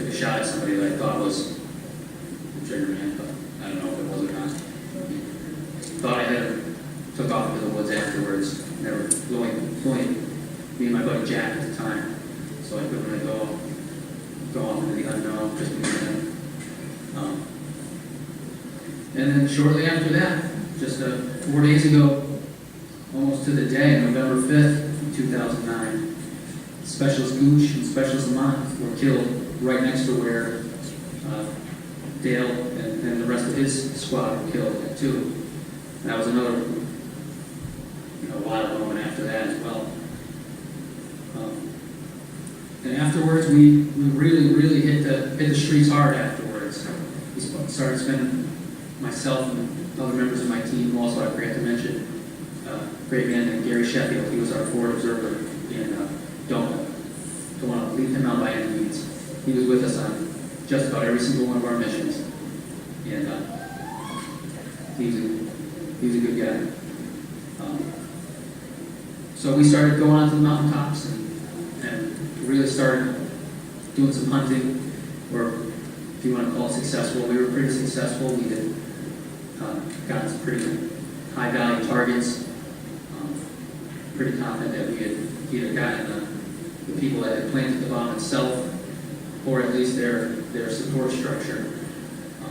a shot at somebody that I thought was the trigger man, but I don't know if it was or not. Thought I had him, took off into the woods afterwards. Never going me and my buddy Jack at the time, so I couldn't really go off into the unknown, just me and him. And then shortly after that, just 4 days ago, almost to the day, November 5th, 2009, Specialist Gooch and Specialist Lamont were killed right next to where Dale and the rest of his squad were killed too. And that was another wild moment after that as well. And afterwards, we really hit the streets hard afterwards. We started spending, myself and other members of my team, who also I forgot to mention, a great man named Gary Sheffield. He was our forward observer, and don't want to leave him out by any means. He was with us on just about every single one of our missions, and he's a good guy. So we started going onto the mountaintops and really started doing some hunting, or if you want to call it successful. We were pretty successful. We had gotten some pretty high value targets. Pretty confident that we had either gotten the people that had planted the bomb itself, or at least their support structure,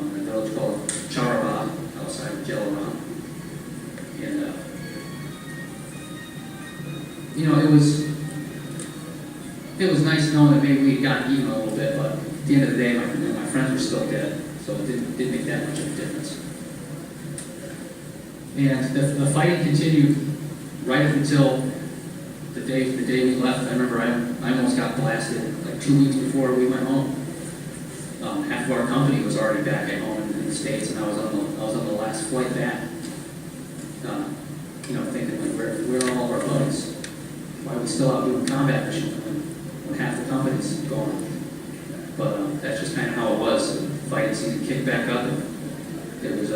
in a village called Charabah, outside of Jellalabad. And it was nice knowing that maybe we had gotten even a little bit, but at the end of the day, my friends were still dead, so it didn't make that much of a difference. And the fighting continued right up until the day we left. I remember I almost got blasted like 2 weeks before we went home. Half of our company was already back at home in the States, and I was on the last flight back. Thinking like, where are all of our buddies? Why are we still out doing combat missions when half the company's gone? But that's just kind of how it was. The fighting season kicked back up, and it was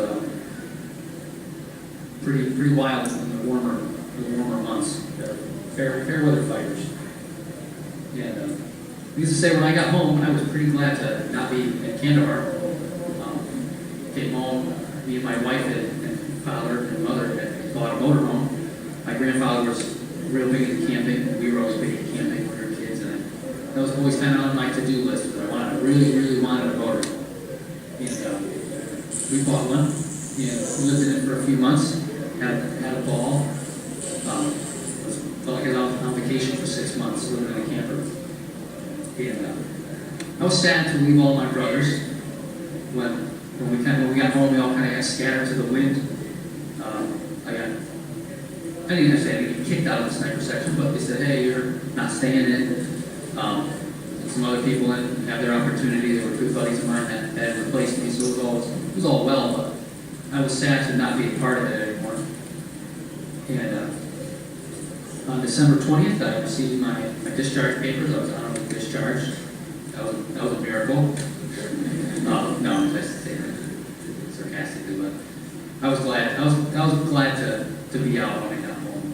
pretty wild in the warmer months. Fair weather fighters. And needless to say, when I got home, I was pretty glad to not be at Kandahar. Came home, me and my wife and father and mother had bought a motorhome. My grandfather was real big into camping. We were always big into camping when we were kids, and that was always kind of on my to-do list. I really wanted a motor. And we bought one, and lived in it for a few months. Had a ball. Felt like I was on vacation for 6 months, living in a camper. And I was sad to leave all my brothers. When we got home, we all kind of got scattered to the wind. I didn't necessarily get kicked out of the sniper section, but they said, "Hey, you're not staying in." Some other people didn't have their opportunity. There were good buddies of mine that had replaced me, so it was all well, but I was sad to not be a part of it anymore. And on December 20th, I received my discharge papers. I was honorably discharged. That was a miracle. No, I'm just saying that sarcastically, but I was glad. I was glad to be out when I got home.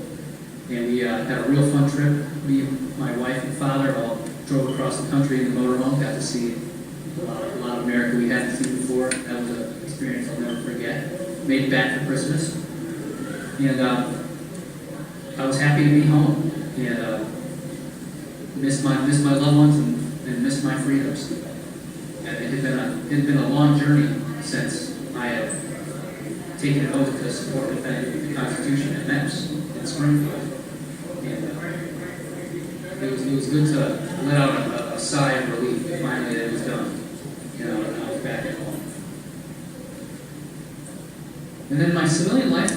And we had a real fun trip. Me, my wife, and father all drove across the country in the motorhome. Got to see a lot of America we hadn't seen before. That was an experience I'll never forget. Made it back for Christmas, and I was happy to be home, and miss my loved ones and miss my freedoms. And it had been a long journey since I had taken an oath to support and defend the Constitution at MEPS in Springfield. And it was good to let out a sigh of relief finally that it was done. And I was back at home. And then my civilian life,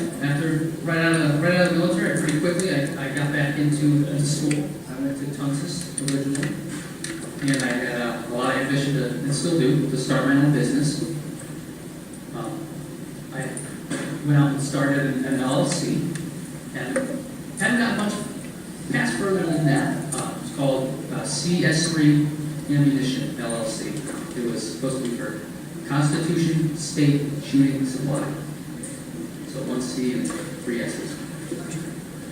right out of the military, pretty quickly I got back into school. I went to Tunsis originally, and I had a lot of ambition and still do, to start my own business. I went out and started an LLC, and hadn't got much past further than that. It's called CS3 Ammunition LLC. It was supposed to be for Constitution State Shooting Supply. So 1 C and 3 S's.